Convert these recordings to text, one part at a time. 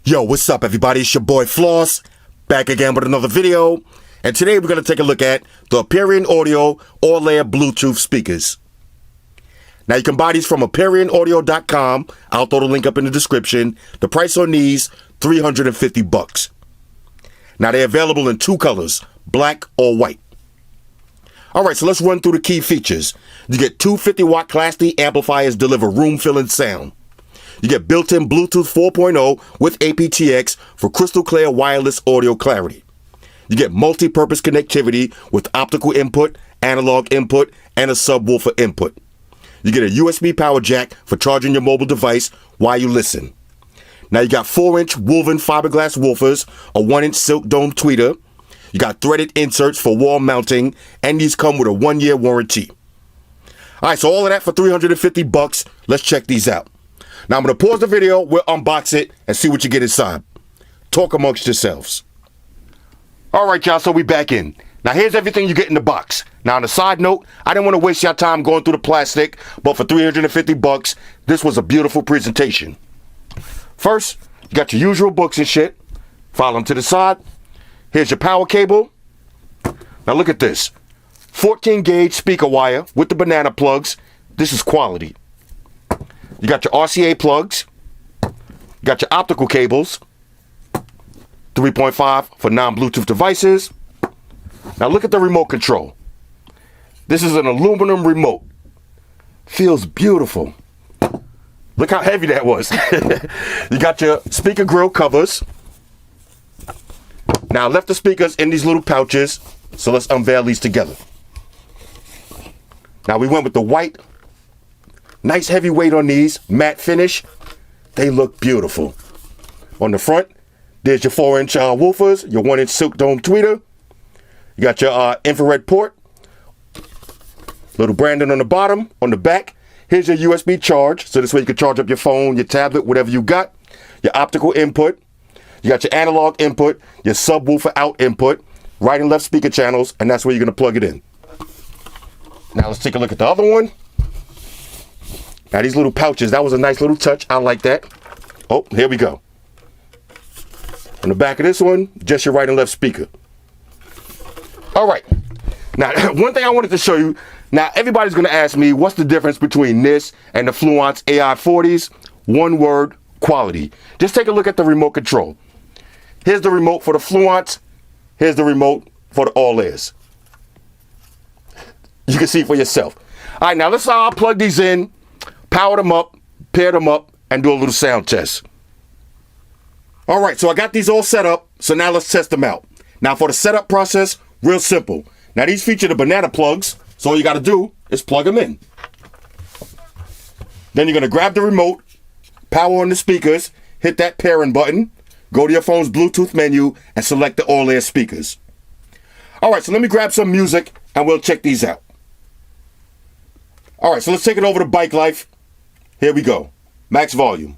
Yo, what's up everybody? It's your boy Floss, back again with another video. And today we're going to take a look at the AperionAudio Allaire Bluetooth speakers. Now you can buy these from AperionAudio.com. I'll throw the link up in the description. The price on these, $350. Now they're available in two colors, black or white. Alright, so let's run through the key features. You get two 50-watt Class D amplifiers deliver room-filling sound. You get built-in Bluetooth 4.0 with aptX for crystal clear wireless audio clarity. You get multi-purpose connectivity with optical input, analog input, and a subwoofer input. You get a USB power jack for charging your mobile device while you listen. Now you got 4-inch woven fiberglass woofers, a 1-inch silk dome tweeter. You got threaded inserts for wall mounting, and these come with a 1-year warranty. Alright, so all of that for $350. Let's check these out. Now I'm going to pause the video, we'll unbox it, and see what you get inside. Talk amongst yourselves. Alright y'all, so we back in. Now here's everything you get in the box. Now on a side note, I didn't want to waste your time going through the plastic, but for $350, this was a beautiful presentation. First, you got your usual books and shit. File them to the side. Here's your power cable. Now look at this. 14 gauge speaker wire with the banana plugs. This is quality. You got your RCA plugs. You got your optical cables. 3.5 for non-Bluetooth devices. Now look at the remote control. This is an aluminum remote. Feels beautiful. Look how heavy that was. You got your speaker grill covers. Now I left the speakers in these little pouches, so let's unveil these together. Now we went with the white. Nice heavy weight on these, matte finish. They look beautiful. On the front, there's your 4-inch woofers, your 1-inch silk dome tweeter. You got your infrared port. Little branding on the bottom. On the back, here's your USB charge. So this way you can charge up your phone, your tablet, whatever you got. Your optical input. You got your analog input, your subwoofer out input, right and left speaker channels, and that's where you're going to plug it in. Now let's take a look at the other one. Now these little pouches, that was a nice little touch. I like that. Oh, here we go. On the back of this one, just your right and left speaker. All right. Now, one thing I wanted to show you. Now, everybody's going to ask me, what's the difference between this and the Fluence AI40s? One word, quality. Just take a look at the remote control. Here's the remote for the Fluence. Here's the remote for the Allaires. You can see for yourself. All right, now let's plug these in, power them up, pair them up, and do a little sound test. All right, so I got these all set up, so now let's test them out. Now for the setup process, real simple. Now these feature the banana plugs, so all you got to do is plug them in. Then you're going to grab the remote, power on the speakers, hit that pairing button, go to your phone's Bluetooth menu, and select the Allaire speakers. All right, so let me grab some music, and we'll check these out. All right, so let's take it over to Bike Life. Here we go. Max volume.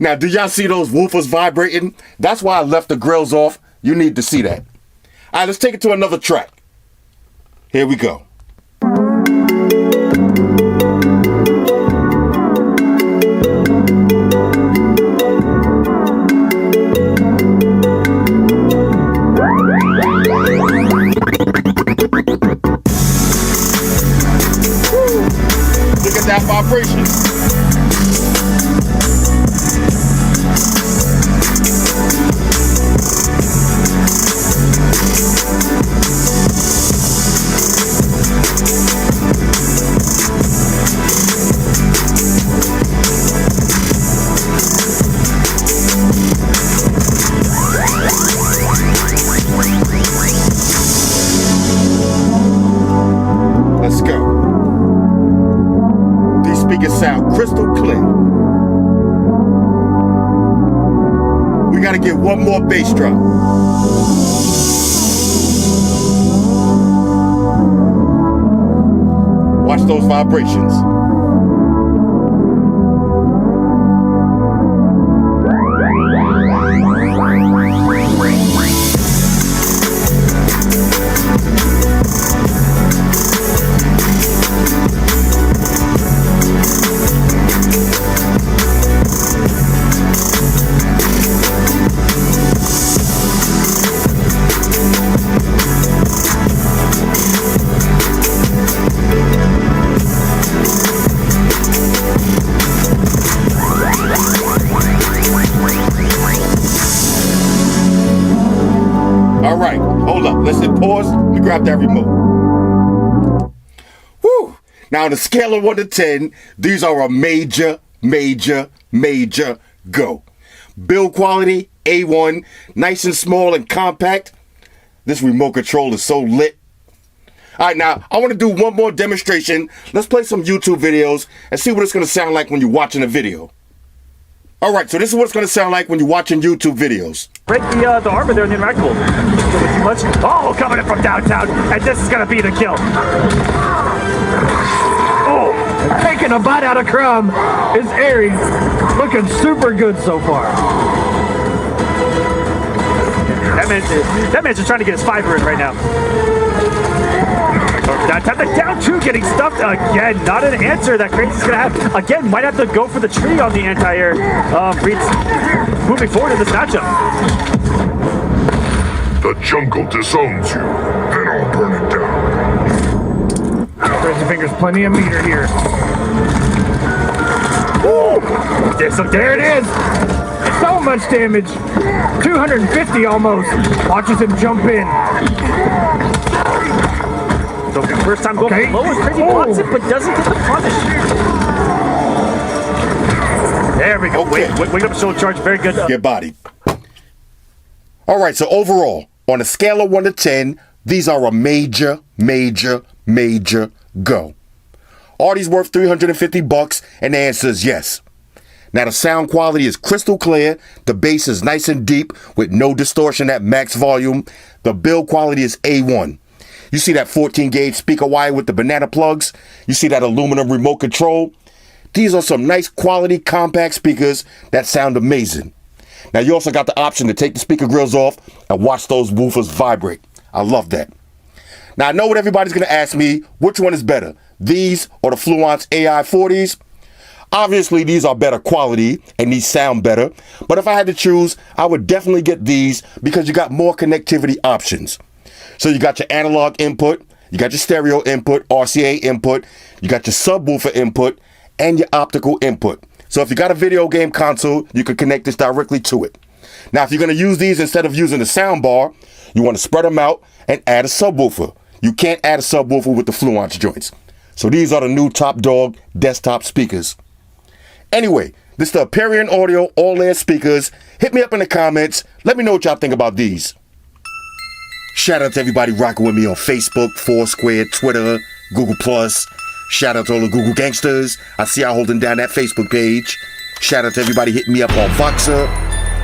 Now, do y'all see those woofers vibrating? That's why I left the grills off. You need to see that. All right, let's take it to another track. Here we go. Look at that vibration. Let's go. These speakers sound crystal clear. We gotta get one more bass drop. Watch those vibrations. All right, hold up. Let's hit pause. Let me grab that remote. Woo! Now, on a scale of 1 to 10, these are a major go. Build quality, A1, nice and small and compact. This remote control is so lit. All right, now, I want to do one more demonstration. Let's play some YouTube videos and see what it's going to sound like when you're watching a video. All right, so this is what it's going to sound like when you're watching YouTube videos. Break the armor there in the interactable. Too much. Oh, coming in from downtown, and this is going to be the kill. Oh, taking a bite out of Crumb is Aries. Looking super good so far. That man's just trying to get his fiber in right now. That time, the down two getting stuffed again. Not an answer that Crazy's gonna have. Again, might have to go for the tree on the anti-air. Reed's moving forward in this matchup. The jungle disowns you, then I'll burn it down. Crazy Fingers, plenty of meter here. Woo! So There it is. So much damage. 250 almost. Watches him jump in. So first time going low as Crazy wants it, but doesn't get the punish. There we go. Okay. Wake up shoulder charge. Very good. Get bodied. All right, so overall, on a scale of 1 to 10, these are a major go. Are these worth $350? And the answer is yes. Now, the sound quality is crystal clear. The bass is nice and deep with no distortion at max volume. The build quality is A1. You see that 14 gauge speaker wire with the banana plugs? You see that aluminum remote control? These are some nice quality compact speakers that sound amazing. Now, you also got the option to take the speaker grills off and watch those woofers vibrate. I love that. Now, I know what everybody's going to ask me, which one is better, these or the Fluence AI40s? Obviously, these are better quality and these sound better, but if I had to choose, I would definitely get these because you got more connectivity options. So you got your analog input, you got your stereo input, RCA input, you got your subwoofer input, and your optical input. So if you got a video game console, you can connect this directly to it. Now, if you're going to use these instead of using the sound bar, you want to spread them out and add a subwoofer. You can't add a subwoofer with the Fluence joints. So these are the new top dog desktop speakers. Anyway, this is the AperionAudio Allaire speakers. Hit me up in the comments. Let me know what y'all think about these. Shout out to everybody rocking with me on Facebook, Foursquare, Twitter, Google+. Shout out to all the Google gangsters. I see y'all holding down that Facebook page. Shout out to everybody hitting me up on Voxer.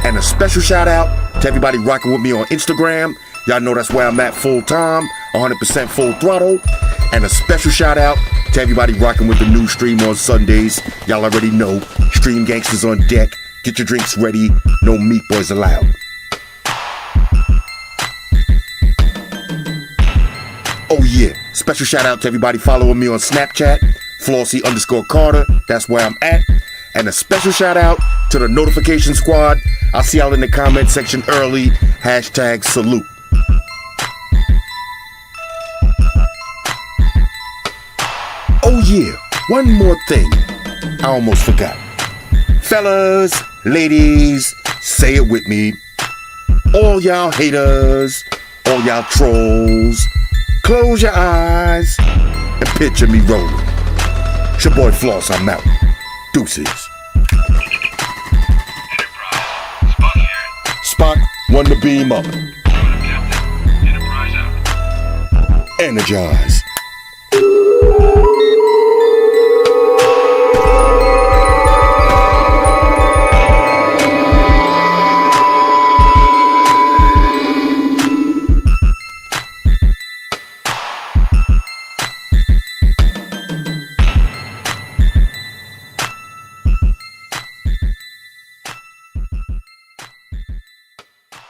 And a special shout out to everybody rocking with me on Instagram. Y'all know that's where I'm at full time, 100% full throttle. And a special shout out to everybody rocking with the new stream on Sundays. Y'all already know, Stream Gangsters on deck. Get your drinks ready. No meat boys allowed. Oh yeah, special shout out to everybody following me on Snapchat, Flossy_Carter, that's where I'm at. And a special shout out to the notification squad. I'll see y'all in the comment section early. #salute. Oh yeah, one more thing. I almost forgot. Fellas, ladies, say it with me. All y'all haters, all y'all trolls, close your eyes and picture me rolling. It's your boy Floss, I'm out. Deuces. Spot, one to beam up. Energize.